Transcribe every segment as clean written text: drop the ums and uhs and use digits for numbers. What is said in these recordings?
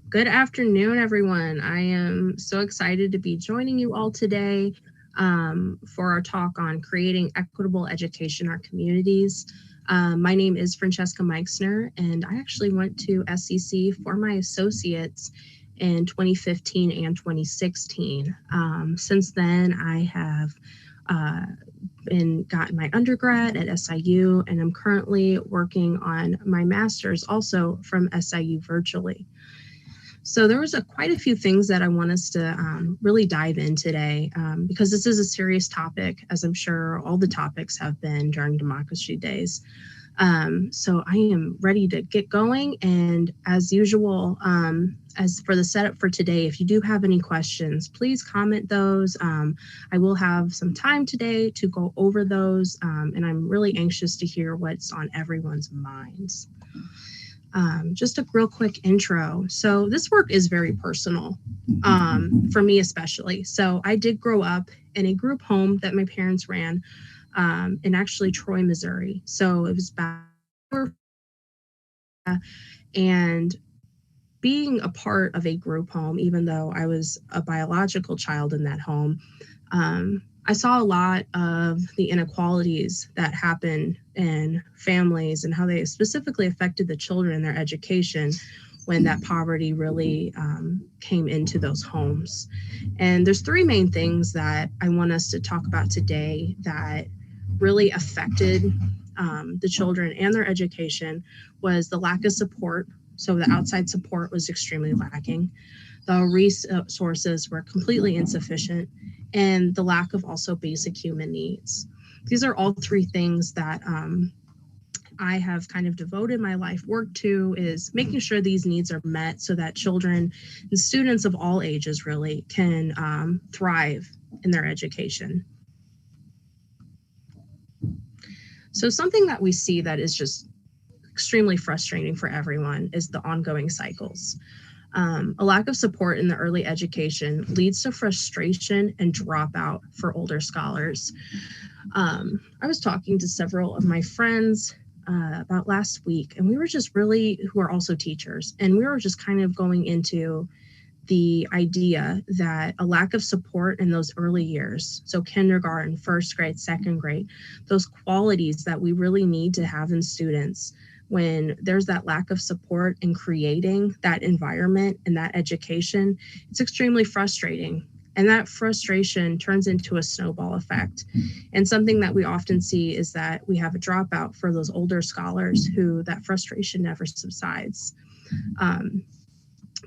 Good afternoon, everyone. I am so excited to be joining you all today for our talk on creating equitable education in our communities. My name is Francesca Meixner, and I actually went to SEC for my associates in 2015 and 2016. Since then, I have uh, gotten my undergrad at SIU, and I'm currently working on my master's also from SIU virtually. So there was quite a few things that I want us to really dive in today because this is a serious topic, as I'm sure all the topics have been during Democracy Days. So I am ready to get going. And as usual, as for the setup for today, if you do have any questions, please comment those. I will have some time today to go over those, and I'm really anxious to hear what's on everyone's minds. Just a real quick intro. So this work is very personal for me, especially. So I did grow up in a group home that my parents ran in actually Troy, Missouri. So it was back, and being a part of a group home, even though I was a biological child in that home, I saw a lot of the inequalities that happen in families and how they specifically affected the children in their education when that poverty really came into those homes. And there's three main things that I want us to talk about today that really affected the children and their education was the lack of support. So the outside support was extremely lacking. The resources were completely insufficient, and the lack of also basic human needs. These are all three things that I have kind of devoted my life work to, is making sure these needs are met so that children and students of all ages really can thrive in their education. So something that we see that is just extremely frustrating for everyone is the ongoing cycles. A lack of support in the early education leads to frustration and dropout for older scholars. I was talking to several of my friends about last week, and we were just really, who are also teachers, and we were just kind of going into the idea that a lack of support in those early years, so kindergarten, first grade, second grade, those qualities that we really need to have in students, when there's that lack of support in creating that environment and that education, it's extremely frustrating. And that frustration turns into a snowball effect. And something that we often see is that we have a dropout for those older scholars who that frustration never subsides.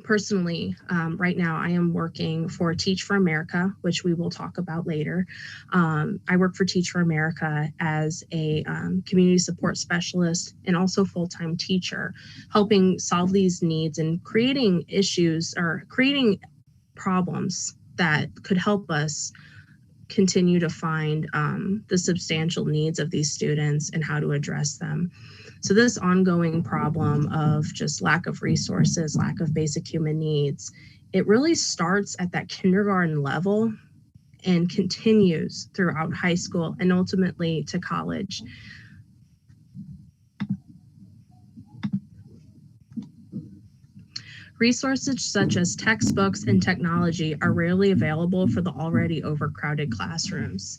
Personally, right now I am working for Teach for America, which we will talk about later. I work for Teach for America as a community support specialist and also full-time teacher, helping solve these needs and creating issues or creating problems that could help us continue to find the substantial needs of these students and how to address them. So this ongoing problem of just lack of resources, lack of basic human needs, it really starts at that kindergarten level and continues throughout high school and ultimately to college. Resources such as textbooks and technology are rarely available for the already overcrowded classrooms.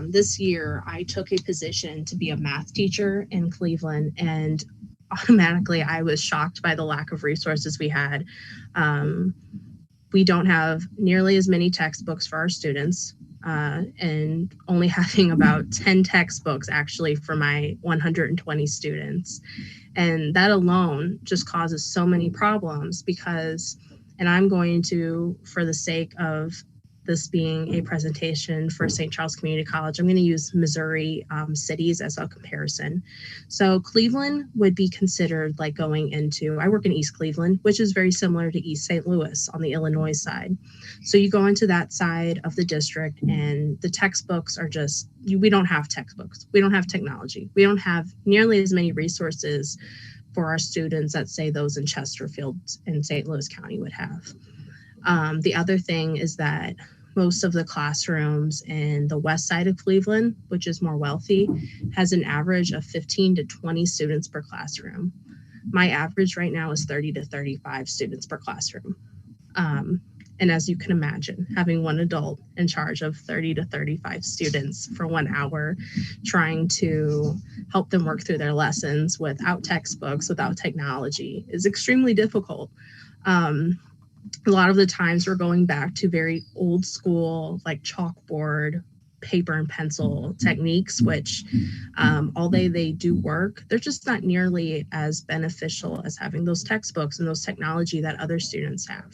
This year, I took a position to be a math teacher in Cleveland, and automatically I was shocked by the lack of resources we had. We don't have nearly as many textbooks for our students, and only having about 10 textbooks actually for my 120 students. And that alone just causes so many problems because, and I'm going to, for the sake of this being a presentation for St. Charles Community College, I'm going to use Missouri cities as a comparison. So Cleveland would be considered like going into, I work in East Cleveland, which is very similar to East St. Louis on the Illinois side. So you go into that side of the district and the textbooks are just, we don't have textbooks. We don't have technology. We don't have nearly as many resources for our students that say those in Chesterfield and St. Louis County would have. The other thing is that most of the classrooms in the west side of Cleveland, which is more wealthy, has an average of 15 to 20 students per classroom. My average right now is 30 to 35 students per classroom. And as you can imagine, having one adult in charge of 30 to 35 students for 1 hour, trying to help them work through their lessons without textbooks, without technology, is extremely difficult. A lot of the times we're going back to very old school, like chalkboard, paper and pencil techniques, which although they do work, they're just not nearly as beneficial as having those textbooks and those technology that other students have.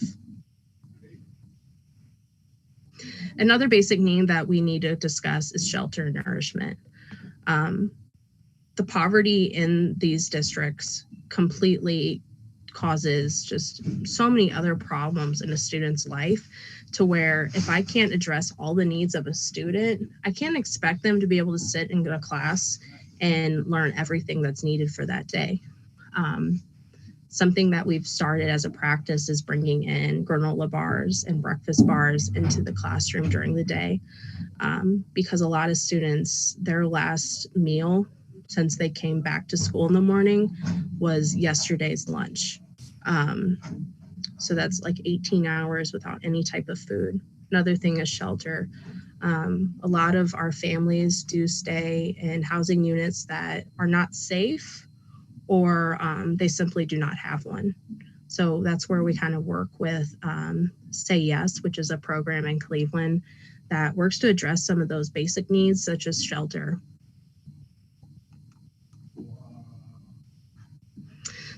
Another basic need that we need to discuss is shelter and nourishment. The poverty in these districts completely causes just so many other problems in a student's life, to where if I can't address all the needs of a student, I can't expect them to be able to sit in a class and learn everything that's needed for that day. Something that we've started as a practice is bringing in granola bars and breakfast bars into the classroom during the day, because a lot of students, their last meal since they came back to school in the morning was yesterday's lunch. So that's like 18 hours without any type of food. Another thing is shelter. A lot of our families do stay in housing units that are not safe, or they simply do not have one. So that's where we kind of work with Say Yes, which is a program in Cleveland that works to address some of those basic needs, such as shelter.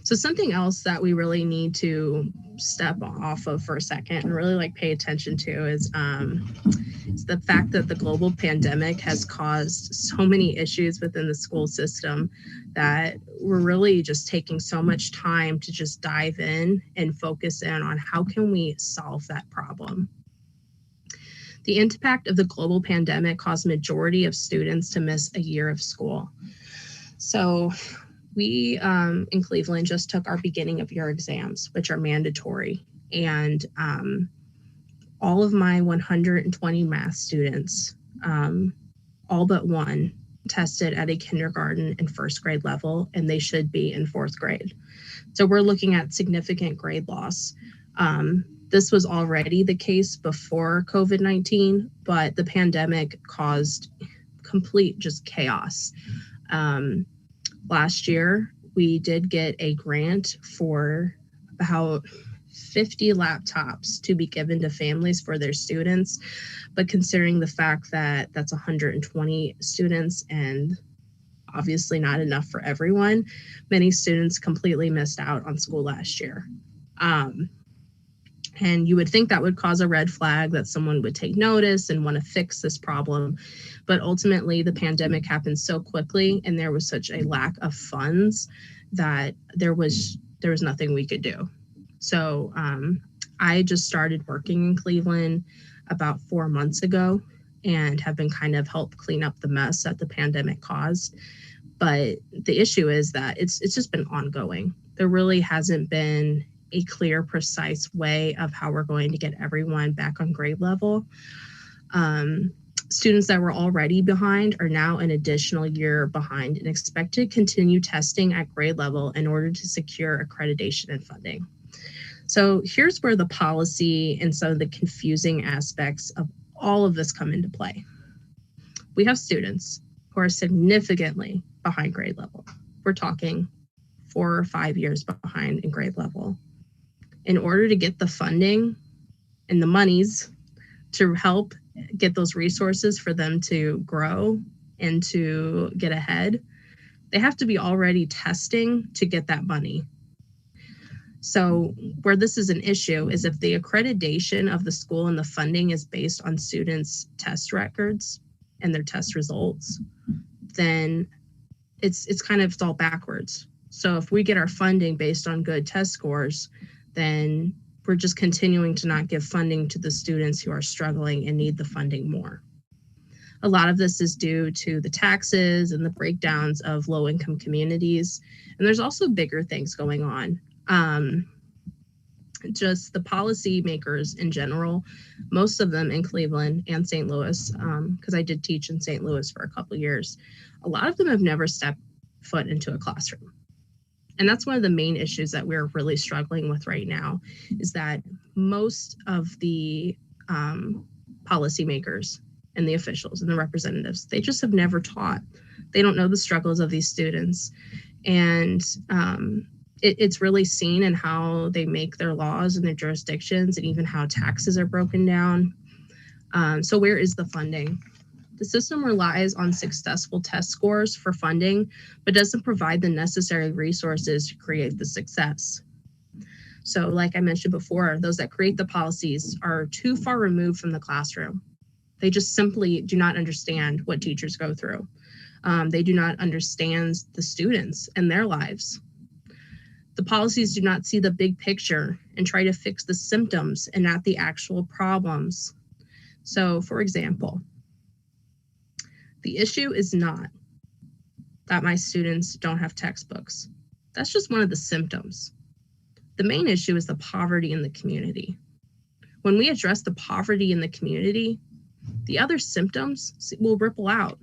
So something else that we really need to step off of for a second and really pay attention to is the fact that the global pandemic has caused so many issues within the school system that we're really just taking so much time to just dive in and focus in on how can we solve that problem. The impact of the global pandemic caused majority of students to miss a year of school. So we in Cleveland just took our beginning of year exams, which are mandatory. And all of my 120 math students, all but one, tested at a kindergarten and first grade level, and they should be in fourth grade. So we're looking at significant grade loss. This was already the case before COVID-19, but the pandemic caused complete just chaos. Last year, we did get a grant for about 50 laptops to be given to families for their students. But considering the fact that that's 120 students and obviously not enough for everyone, many students completely missed out on school last year. And you would think that would cause a red flag, that someone would take notice and want to fix this problem. But ultimately, the pandemic happened so quickly and there was such a lack of funds that there was nothing we could do. So I just started working in Cleveland about 4 months ago and have been kind of helped clean up the mess that the pandemic caused. But the issue is that it's just been ongoing. There really hasn't been a clear, precise way of how we're going to get everyone back on grade level. Students that were already behind are now an additional year behind and expect to continue testing at grade level in order to secure accreditation and funding. So here's where the policy and some of the confusing aspects of all of this come into play. We have students who are significantly behind grade level. We're talking 4 or 5 years behind in grade level. In order to get the funding and the monies to help get those resources for them to grow and to get ahead, they have to be already testing to get that money. So where this is an issue is if the accreditation of the school and the funding is based on students' test records and their test results, then it's all backwards. So if we get our funding based on good test scores, then we're just continuing to not give funding to the students who are struggling and need the funding more. A lot of this is due to the taxes and the breakdowns of low-income communities. And there's also bigger things going on. Just the policy makers in general, most of them in Cleveland and St. Louis, because I did teach in St. Louis for a couple of years, a lot of them have never stepped foot into a classroom. And that's one of the main issues that we're really struggling with right now, is that most of the policymakers and the officials and the representatives, they just have never taught. They don't know the struggles of these students. And it's really seen in how they make their laws and their jurisdictions, and even how taxes are broken down. So where is the funding? The system relies on successful test scores for funding, but doesn't provide the necessary resources to create the success. So like I mentioned before, those that create the policies are too far removed from the classroom. They just simply do not understand what teachers go through. They do not understand the students and their lives. The policies do not see the big picture and try to fix the symptoms and not the actual problems. So, for example, the issue is not that my students don't have textbooks. That's just one of the symptoms. The main issue is the poverty in the community. When we address the poverty in the community, the other symptoms will ripple out.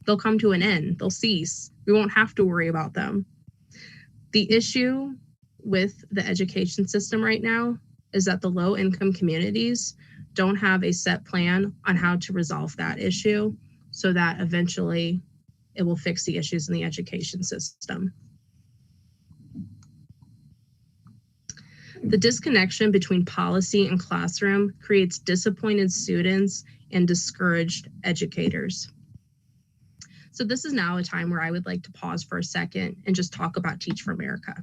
They'll come to an end, they'll cease. We won't have to worry about them. The issue with the education system right now is that the low-income communities don't have a set plan on how to resolve that issue, so that eventually it will fix the issues in the education system. The disconnection between policy and classroom creates disappointed students and discouraged educators. So this is now a time where I would like to pause for a second and just talk about Teach for America.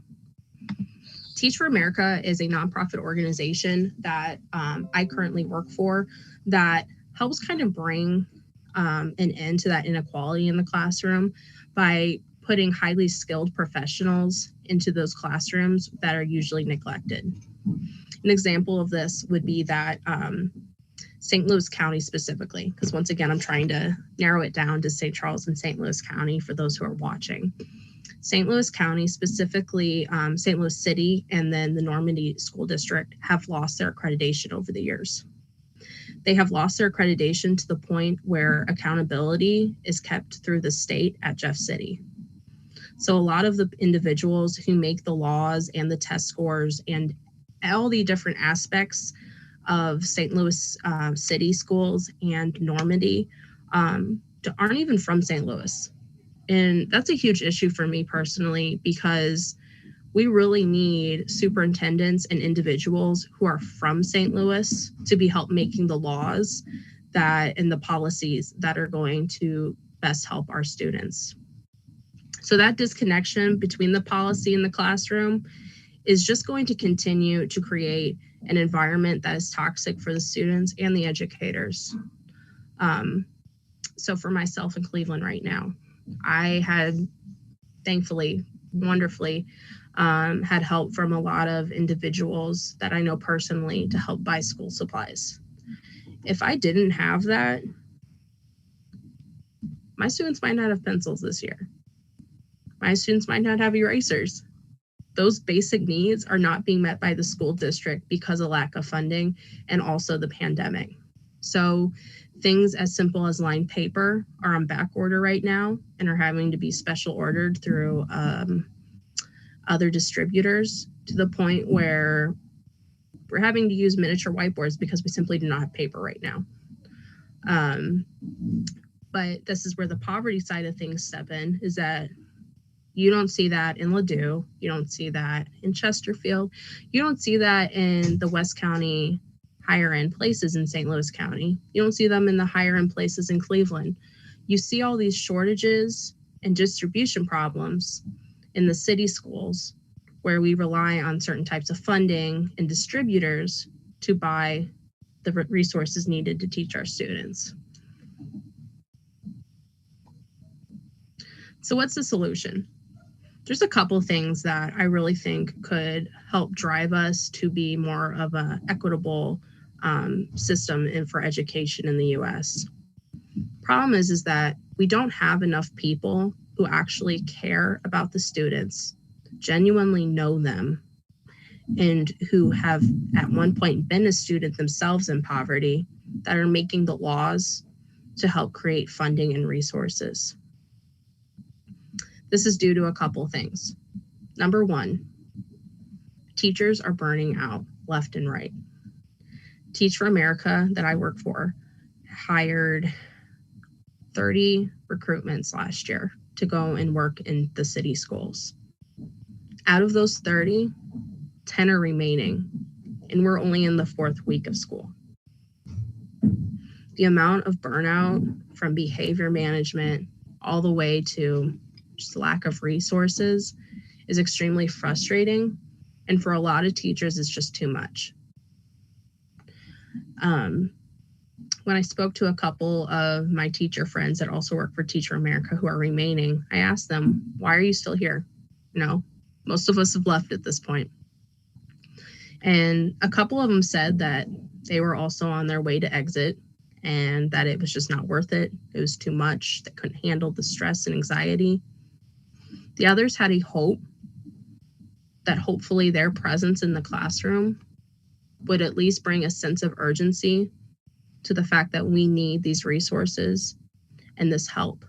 Teach for America is a nonprofit organization that I currently work for that helps kind of bring an end to that inequality in the classroom by putting highly skilled professionals into those classrooms that are usually neglected. An example of this would be that St. Louis County specifically, because once again, I'm trying to narrow it down to St. Charles and St. Louis County for those who are watching. St. Louis County, specifically St. Louis City and then the Normandy School District, have lost their accreditation over the years. They have lost their accreditation to the point where accountability is kept through the state at Jeff City. So a lot of the individuals who make the laws and the test scores and all the different aspects of St. Louis City schools and Normandy aren't even from St. Louis. And that's a huge issue for me personally, because we really need superintendents and individuals who are from St. Louis to be help making the laws that and the policies that are going to best help our students. So that disconnection between the policy and the classroom is just going to continue to create an environment that is toxic for the students and the educators. So for myself in Cleveland right now, I had thankfully, wonderfully, had help from a lot of individuals that I know personally to help buy school supplies. If I didn't have that, my students might not have pencils this year. My students might not have erasers. Those basic needs are not being met by the school district because of lack of funding and also the pandemic. So things as simple as lined paper are on back order right now and are having to be special ordered through other distributors, to the point where we're having to use miniature whiteboards because we simply do not have paper right now. But this is where the poverty side of things step in, is that you don't see that in Ladue. You don't see that in Chesterfield. You don't see that in the West County higher end places in St. Louis County. You don't see them in the higher end places in Cleveland. You see all these shortages and distribution problems in the city schools, where we rely on certain types of funding and distributors to buy the resources needed to teach our students. So what's the solution? There's a couple of things that I really think could help drive us to be more of an equitable system for education in the U.S. Problem is that we don't have enough people who actually care about the students, genuinely know them, and who have at one point been a student themselves in poverty, that are making the laws to help create funding and resources. This is due to a couple things. Number one, teachers are burning out left and right. Teach for America that I work for hired 30 recruitments last year to go and work in the city schools. Out of those 30, 10 are remaining, and we're only in the 4th week of school. The amount of burnout from behavior management all the way to just lack of resources is extremely frustrating. And for a lot of teachers, it's just too much. When I spoke to a couple of my teacher friends that also work for Teach for America who are remaining, I asked them, why are you still here? Most of us have left at this point. And a couple of them said that they were also on their way to exit and that it was just not worth it. It was too much. They couldn't handle the stress and anxiety. The others had a hope that hopefully their presence in the classroom would at least bring a sense of urgency to the fact that we need these resources and this help.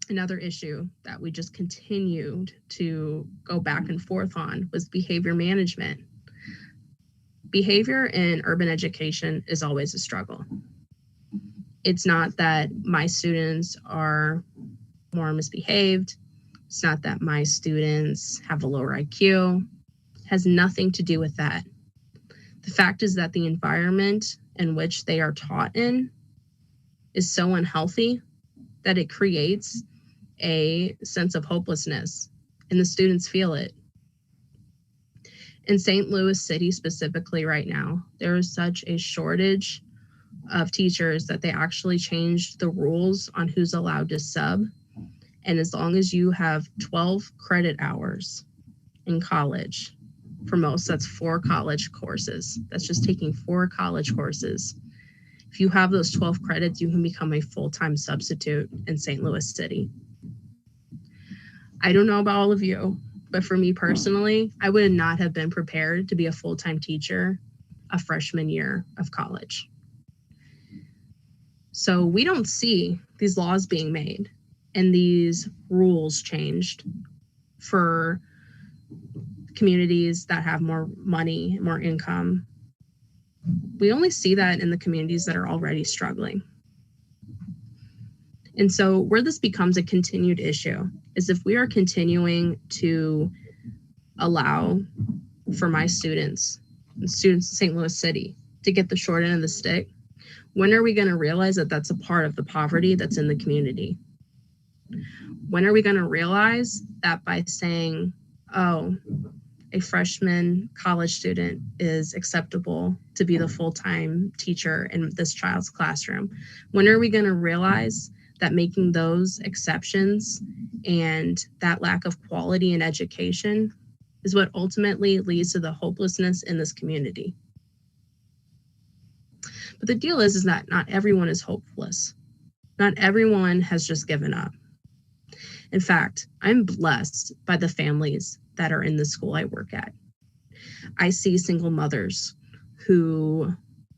Another issue that we just continued to go back and forth on was behavior management. Behavior in urban education is always a struggle. It's not that my students are more misbehaved. It's not that my students have a lower IQ. It has nothing to do with that. The fact is that the environment in which they are taught in is so unhealthy that it creates a sense of hopelessness, and the students feel it. In St. Louis City specifically right now, there is such a shortage of teachers that they actually changed the rules on who's allowed to sub. And as long as you have 12 credit hours in college, for most, that's 4 college courses. That's just taking 4 college courses. If you have those 12 credits, you can become a full-time substitute in St. Louis City. I don't know about all of you, but for me personally, I would not have been prepared to be a full-time teacher a freshman year of college. So we don't see these laws being made and these rules changed for communities that have more money, more income. We only see that in the communities that are already struggling. And so where this becomes a continued issue is if we are continuing to allow for my students in St. Louis City to get the short end of the stick, when are we going to realize that that's a part of the poverty that's in the community? When are we going to realize that by saying, oh, a freshman college student is acceptable to be the full-time teacher in this child's classroom? When are we going to realize that making those exceptions and that lack of quality in education is what ultimately leads to the hopelessness in this community? But the deal is that not everyone is hopeless. Not everyone has just given up. In fact, I'm blessed by the families that are in the school I work at. I see single mothers who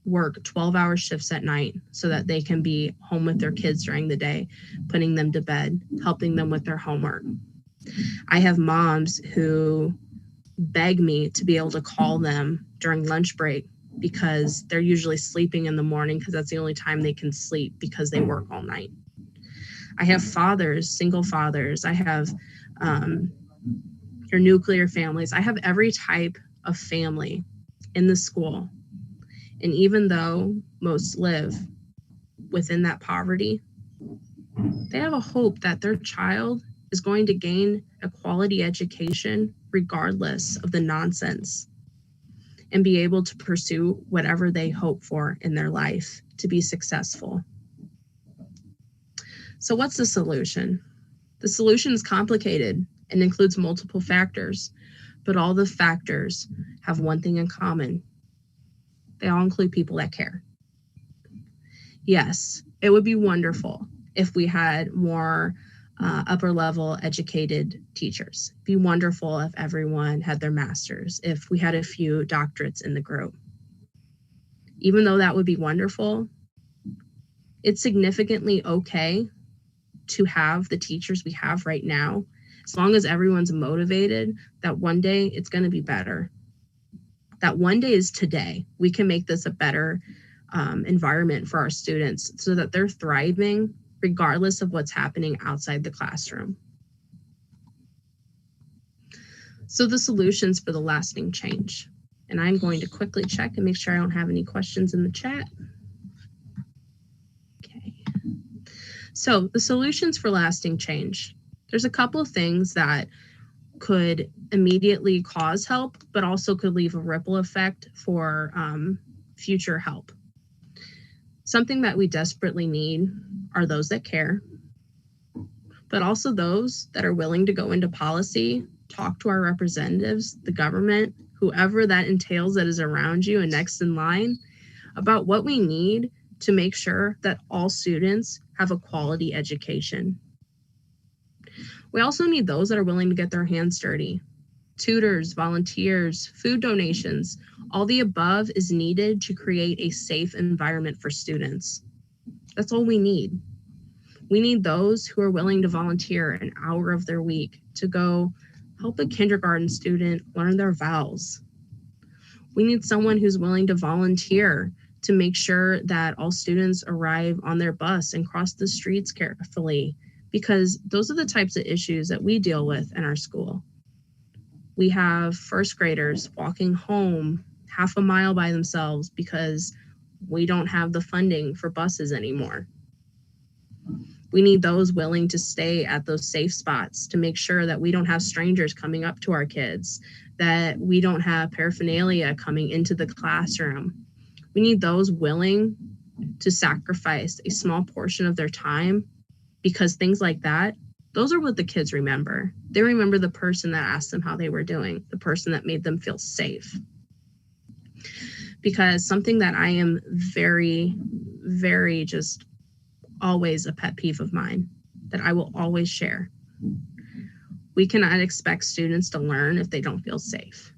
work 12-hour shifts at night so that they can be home with their kids during the day, putting them to bed, helping them with their homework. I have moms who beg me to be able to call them during lunch break because they're usually sleeping in the morning because that's the only time they can sleep because they work all night. I have fathers, single fathers. I have your nuclear families. I have every type of family in the school. And even though most live within that poverty, they have a hope that their child is going to gain a quality education regardless of the nonsense and be able to pursue whatever they hope for in their life to be successful. So what's the solution? The solution is complicated and includes multiple factors, but all the factors have one thing in common. They all include people that care. Yes, it would be wonderful if we had more upper level educated teachers. It'd be wonderful if everyone had their masters, if we had a few doctorates in the group. Even though that would be wonderful, it's significantly okay to have the teachers we have right now As long as everyone's motivated, that one day it's going to be better. That one day is today. We can make this a better environment for our students so that they're thriving regardless of what's happening outside the classroom. So the solutions for the lasting change. And I'm going to quickly check and make sure I don't have any questions in the chat. Okay. So the solutions for lasting change. There's a couple of things that could immediately cause help, but also could leave a ripple effect for future help. Something that we desperately need are those that care, but also those that are willing to go into policy, talk to our representatives, the government, whoever that entails that is around you and next in line, about what we need to make sure that all students have a quality education. We also need those that are willing to get their hands dirty. Tutors, volunteers, food donations, all the above is needed to create a safe environment for students. That's all we need. We need those who are willing to volunteer an hour of their week to go help a kindergarten student learn their vowels. We need someone who's willing to volunteer to make sure that all students arrive on their bus and cross the streets carefully, because those are the types of issues that we deal with in our school. We have first graders walking home half a mile by themselves because we don't have the funding for buses anymore. We need those willing to stay at those safe spots to make sure that we don't have strangers coming up to our kids, that we don't have paraphernalia coming into the classroom. We need those willing to sacrifice a small portion of their time, because things like that, those are what the kids remember. They remember the person that asked them how they were doing, the person that made them feel safe. Because something that I am very, very just always a pet peeve of mine that I will always share. We cannot expect students to learn if they don't feel safe.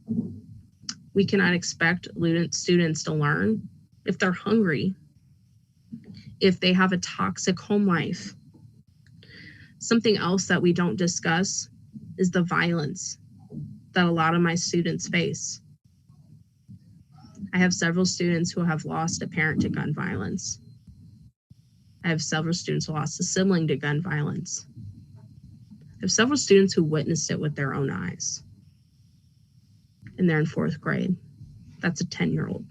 We cannot expect students to learn if they're hungry, if they have a toxic home life. Something else that we don't discuss is the violence that a lot of my students face. I have several students who have lost a parent to gun violence. I have several students who lost a sibling to gun violence. I have several students who witnessed it with their own eyes. And they're in 4th grade. That's a 10-year-old.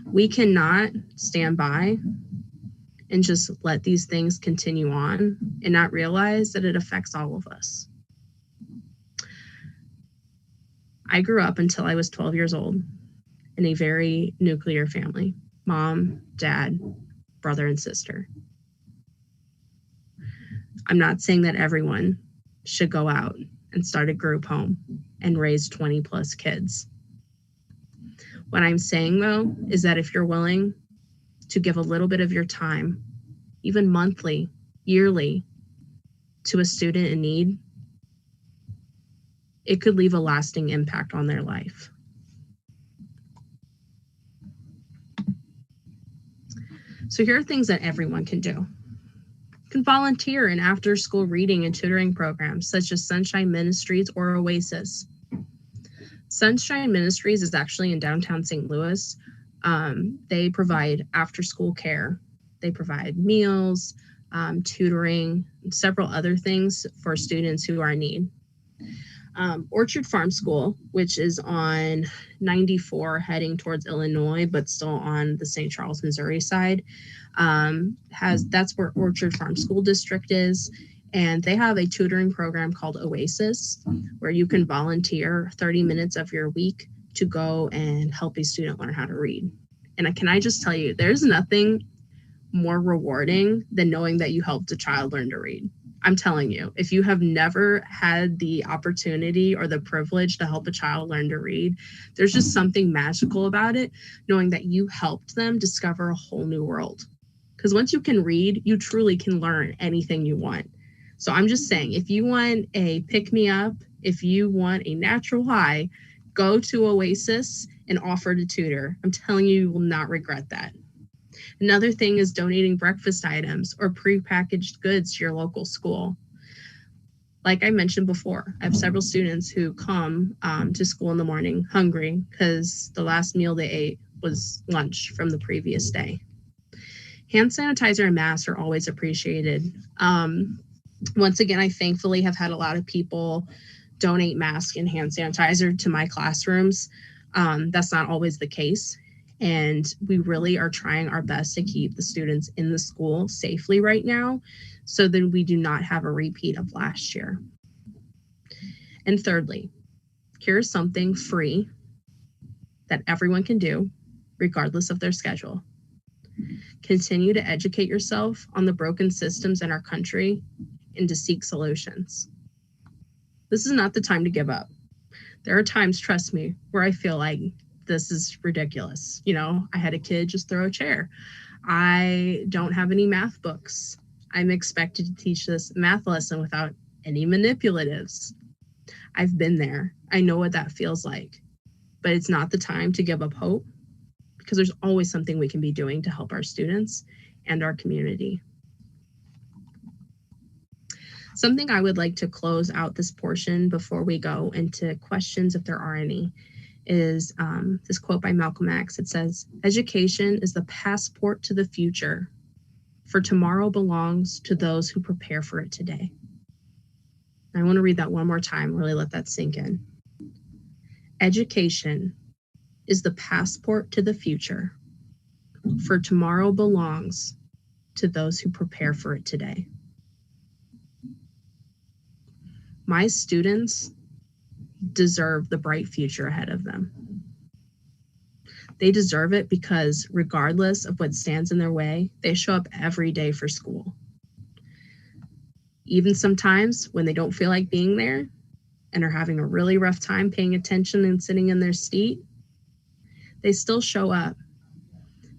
We cannot stand by and just let these things continue on and not realize that it affects all of us. I grew up until I was 12 years old in a very nuclear family. Mom, dad, brother, and sister. I'm not saying that everyone should go out and start a group home and raise 20 plus kids. What I'm saying though, is that if you're willing to give a little bit of your time, even monthly, yearly, to a student in need, it could leave a lasting impact on their life. So here are things that everyone can do. You can volunteer in after-school reading and tutoring programs such as Sunshine Ministries or Oasis. Sunshine Ministries is actually in downtown St. Louis. They provide after-school care. They provide meals, tutoring, and several other things for students who are in need. Orchard Farm School, which is on 94 heading towards Illinois, but still on the St. Charles, Missouri side, that's where Orchard Farm School District is. And they have a tutoring program called Oasis, where you can volunteer 30 minutes of your week to go and help a student learn how to read. And can I just tell you, there's nothing more rewarding than knowing that you helped a child learn to read. I'm telling you, if you have never had the opportunity or the privilege to help a child learn to read, there's just something magical about it, knowing that you helped them discover a whole new world. Because once you can read, you truly can learn anything you want. So I'm just saying, if you want a pick-me-up, if you want a natural high, go to Oasis and offer to tutor. I'm telling you, you will not regret that. Another thing is donating breakfast items or prepackaged goods to your local school. Like I mentioned before, I have several students who come to school in the morning hungry because the last meal they ate was lunch from the previous day. Hand sanitizer and masks are always appreciated. Once again, I thankfully have had a lot of people donate masks and hand sanitizer to my classrooms. That's not always the case. And we really are trying our best to keep the students in the school safely right now so that we do not have a repeat of last year. And thirdly, here's something free that everyone can do, regardless of their schedule. Continue to educate yourself on the broken systems in our country and to seek solutions. This is not the time to give up. There are times, trust me, where I feel like this is ridiculous. You know, I had a kid just throw a chair. I don't have any math books. I'm expected to teach this math lesson without any manipulatives. I've been there. I know what that feels like, but it's not the time to give up hope because there's always something we can be doing to help our students and our community. Something I would like to close out this portion before we go into questions, if there are any, is this quote by Malcolm X. It says, "Education is the passport to the future, for tomorrow belongs to those who prepare for it today." I want to read that one more time, really let that sink in. Education is the passport to the future, for tomorrow belongs to those who prepare for it today. My students deserve the bright future ahead of them. They deserve it because regardless of what stands in their way, they show up every day for school. Even sometimes when they don't feel like being there and are having a really rough time paying attention and sitting in their seat, they still show up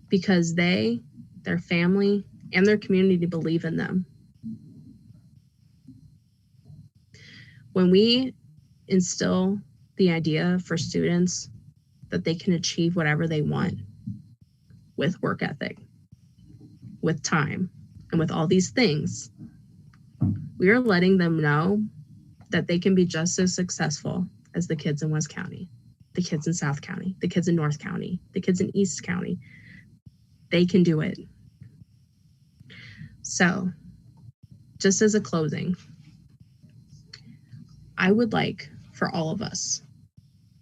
because they, their family, and their community believe in them. When we instill the idea for students that they can achieve whatever they want with work ethic, with time, and with all these things, we are letting them know that they can be just as successful as the kids in West County, the kids in South County, the kids in North County, the kids in East County. They can do it. So, just as a closing, I would like for all of us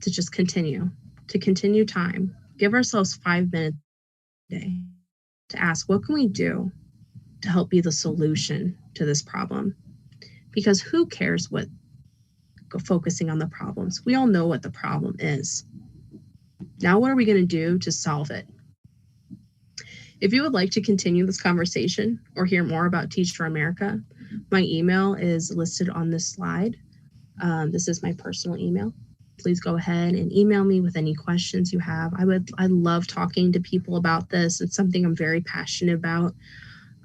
to just continue time, give ourselves 5 minutes a day to ask, what can we do to help be the solution to this problem? Because who cares what focusing on the problems? We all know what the problem is. Now, what are we going to do to solve it? If you would like to continue this conversation or hear more about Teach for America, my email is listed on this slide. This is my personal email. Please go ahead and email me with any questions you have. I love talking to people about this. It's something I'm very passionate about.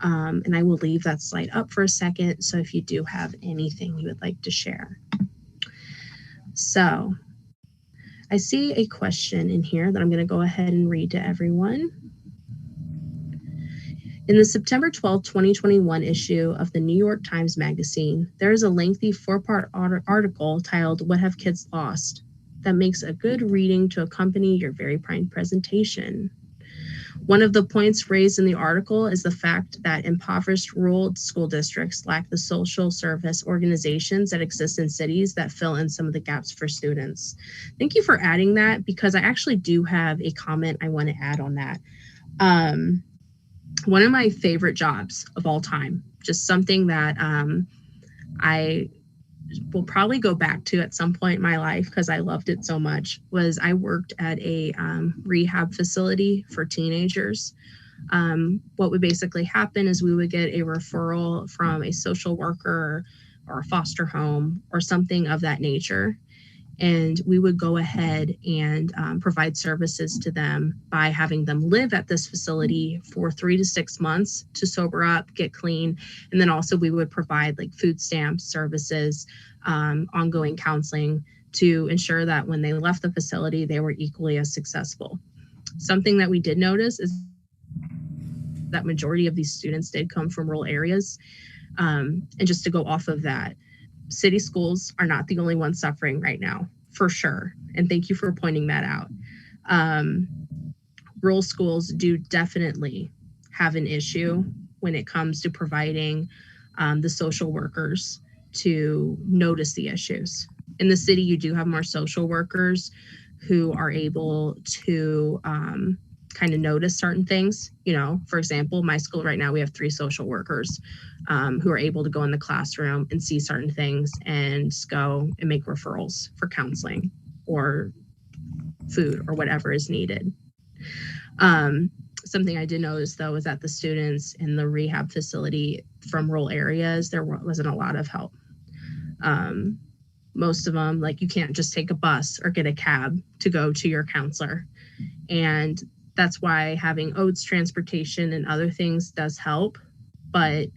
And I will leave that slide up for a second. So if you do have anything you would like to share. So I see a question in here that I'm going to go ahead and read to everyone. In the September 12, 2021 issue of the New York Times Magazine, there is a lengthy 4-part article titled "What Have Kids Lost?" that makes a good reading to accompany your very fine presentation. One of the points raised in the article is the fact that impoverished rural school districts lack the social service organizations that exist in cities that fill in some of the gaps for students. Thank you for adding that, because I actually do have a comment I want to add on that. One of my favorite jobs of all time, just something that I will probably go back to at some point in my life because I loved it so much, was I worked at a rehab facility for teenagers. What would basically happen is we would get a referral from a social worker or a foster home or something of that nature. And we would go ahead and provide services to them by having them live at this facility for 3 to 6 months to sober up, get clean. And then also we would provide like food stamps, services, ongoing counseling to ensure that when they left the facility, they were equally as successful. Something that we did notice is that majority of these students did come from rural areas. And just to go off of that, city schools are not the only ones suffering right now, for sure. And thank you for pointing that out. Rural schools do definitely have an issue when it comes to providing the social workers to notice the issues. In the city, you do have more social workers who are able to kind of notice certain things. You know, for example, my school right now, we have 3 social workers who are able to go in the classroom and see certain things and go and make referrals for counseling or food or whatever is needed. Something I did notice, though, is that the students in the rehab facility from rural areas, there wasn't a lot of help. Most of them, like, you can't just take a bus or get a cab to go to your counselor. And that's why having OATS transportation and other things does help. But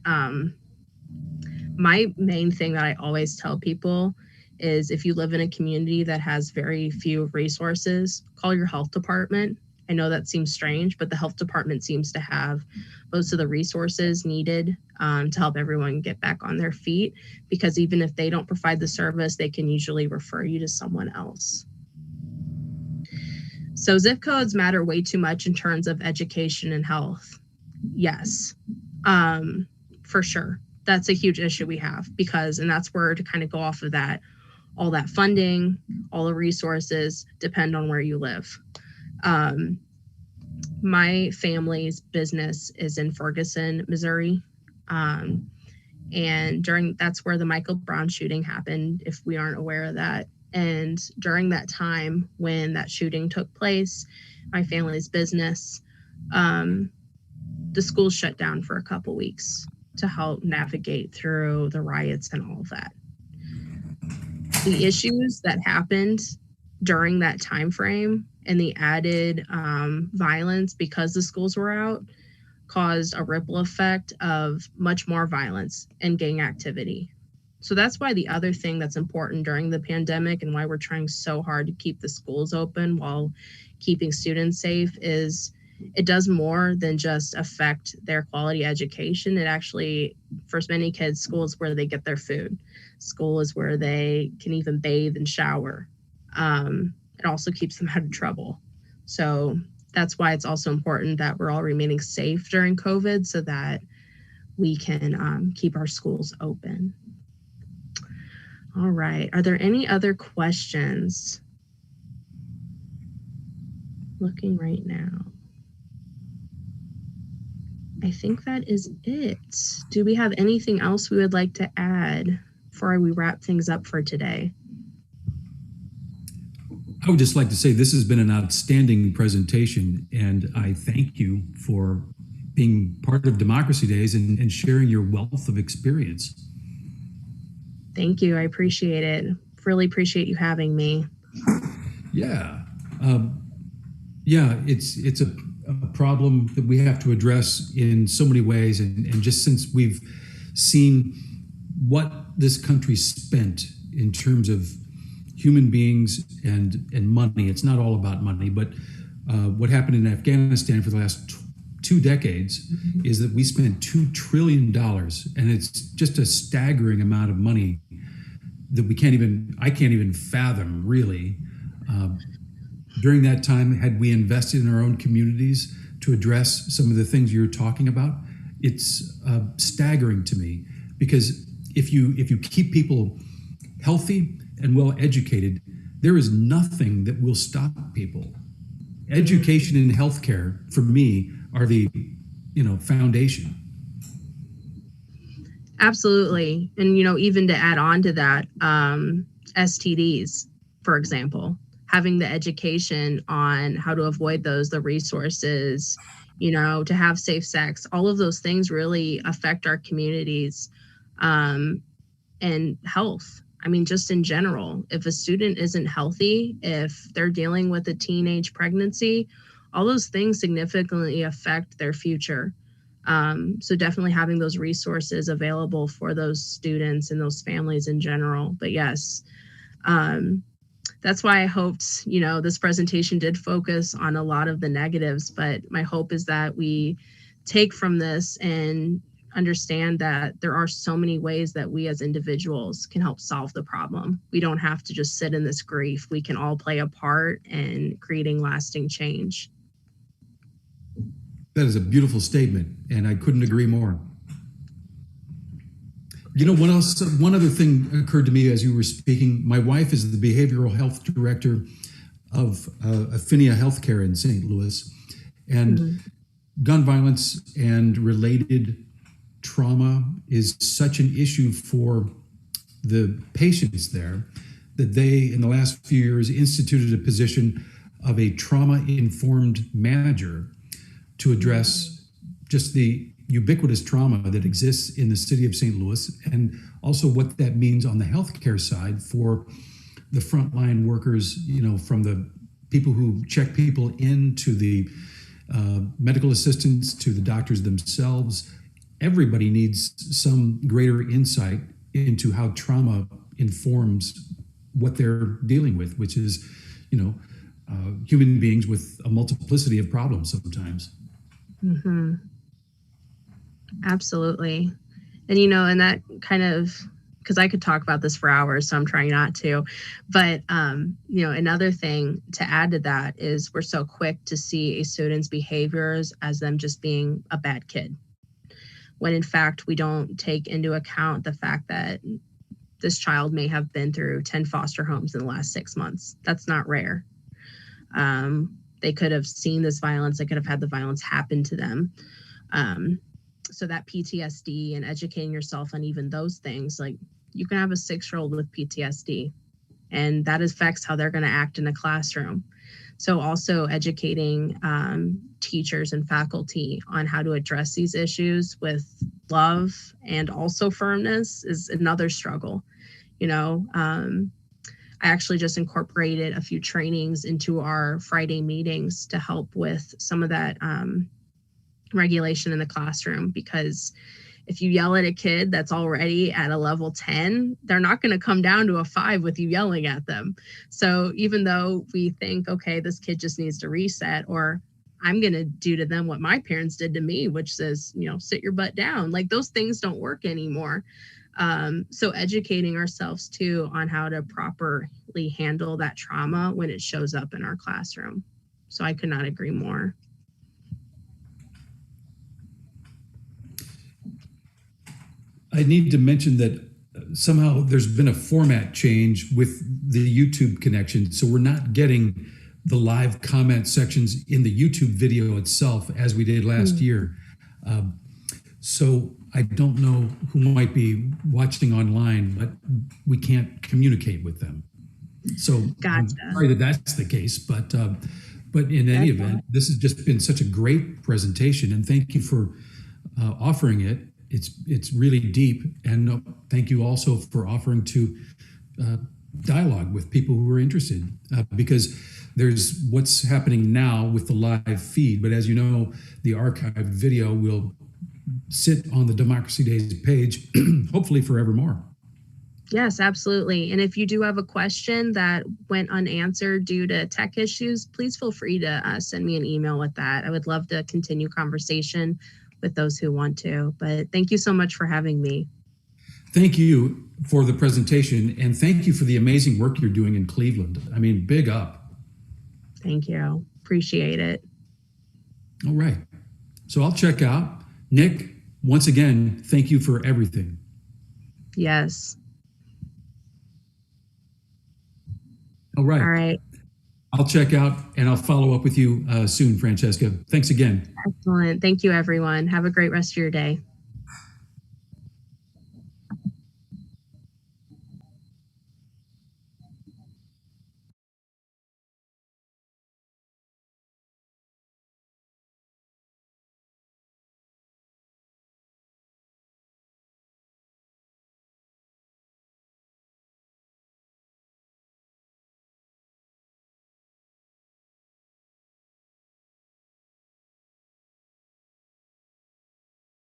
my main thing that I always tell people is, if you live in a community that has very few resources, call your health department. I know that seems strange, but the health department seems to have most of the resources needed to help everyone get back on their feet, because even if they don't provide the service, they can usually refer you to someone else. So zip codes matter way too much in terms of education and health. Yes, for sure. That's a huge issue we have, because, and that's where, to kind of go off of that, all that funding, all the resources depend on where you live. My family's business is in Ferguson, Missouri. And that's where the Michael Brown shooting happened, if we aren't aware of that. And during that time when that shooting took place, my family's business, the school shut down for a couple weeks to help navigate through the riots and all of that. The issues that happened during that time frame and the added violence because the schools were out caused a ripple effect of much more violence and gang activity. So that's why the other thing that's important during the pandemic, and why we're trying so hard to keep the schools open while keeping students safe, is it does more than just affect their quality education. It actually, for many kids, school is where they get their food. School is where they can even bathe and shower. It also keeps them out of trouble. So that's why it's also important that we're all remaining safe during COVID, so that we can keep our schools open. All right. Are there any other questions? Looking right now. I think that is it. Do we have anything else we would like to add before we wrap things up for today? I would just like to say this has been an outstanding presentation, and I thank you for being part of Democracy Days and sharing your wealth of experience. Thank you. I appreciate it. Really appreciate you having me. Yeah. It's a problem that we have to address in so many ways. And just since we've seen what this country spent in terms of human beings and money, it's not all about money, but what happened in Afghanistan for the last 2 decades is that we spent $2 trillion, and it's just a staggering amount of money that I can't even fathom, really. During that time, had we invested in our own communities to address some of the things you're talking about, it's staggering to me, because if you keep people healthy and well educated, there is nothing that will stop people. Education and healthcare, for me, are the foundation. Absolutely. And even to add on to that, STDs, for example, having the education on how to avoid those, the resources, to have safe sex, all of those things really affect our communities and health. I mean, just in general, if a student isn't healthy, if they're dealing with a teenage pregnancy, all those things significantly affect their future. So definitely having those resources available for those students and those families in general. But yes, that's why I hoped, this presentation did focus on a lot of the negatives, but my hope is that we take from this and understand that there are so many ways that we as individuals can help solve the problem. We don't have to just sit in this grief. We can all play a part in creating lasting change. That is a beautiful statement, and I couldn't agree more. You know, one other thing occurred to me as you were speaking. My wife is the behavioral health director of Affinia Healthcare in St. Louis, and gun violence and related trauma is such an issue for the patients there that they, in the last few years, instituted a position of a trauma-informed manager to address just the ubiquitous trauma that exists in the city of St. Louis, and also what that means on the healthcare side for the frontline workers, you know, from the people who check people in to the medical assistants to the doctors themselves. Everybody needs some greater insight into how trauma informs what they're dealing with, which is, you know, human beings with a multiplicity of problems sometimes. Mm-hmm. Absolutely. And, you know, and that kind of, because I could talk about this for hours, so I'm trying not to. But, you know, another thing to add to that is we're so quick to see a student's behaviors as them just being a bad kid, when in fact, we don't take into account the fact that this child may have been through 10 foster homes in the last 6 months. That's not rare. They could have seen this violence. They could have had the violence happen to them. So that PTSD and educating yourself on even those things, like you can have a 6-year-old with PTSD and that affects how they're going to act in a classroom. So also educating teachers and faculty on how to address these issues with love and also firmness is another struggle. You know, I actually just incorporated a few trainings into our Friday meetings to help with some of that regulation in the classroom, because if you yell at a kid that's already at a level 10, they're not going to come down to a 5 with you yelling at them. So even though we think, okay, this kid just needs to reset, or I'm going to do to them what my parents did to me, which says, you know, sit your butt down. Like those things don't work anymore. So educating ourselves too on how to properly handle that trauma when it shows up in our classroom. So I could not agree more. I need to mention that somehow there's been a format change with the YouTube connection. So we're not getting the live comment sections in the YouTube video itself as we did last year. So I don't know who might be watching online, but we can't communicate with them. So I'm sorry that that's the case, but in any event, this has just been such a great presentation, and thank you for offering it. It's really deep, and thank you also for offering to dialogue with people who are interested, because there's what's happening now with the live feed, but as you know, the archived video will sit on the Democracy Days page, hopefully forevermore. Yes, absolutely. And if you do have a question that went unanswered due to tech issues, please feel free to send me an email with that. I would love to continue conversation with those who want to. But thank you so much for having me. Thank you for the presentation, and thank you for the amazing work you're doing in Cleveland. I mean, big up. Thank you. Appreciate it. All right. So I'll check out. Nick, once again, thank you for everything. Yes. All right. All right. I'll check out and I'll follow up with you soon, Francesca. Thanks again. Excellent. Thank you, everyone. Have a great rest of your day.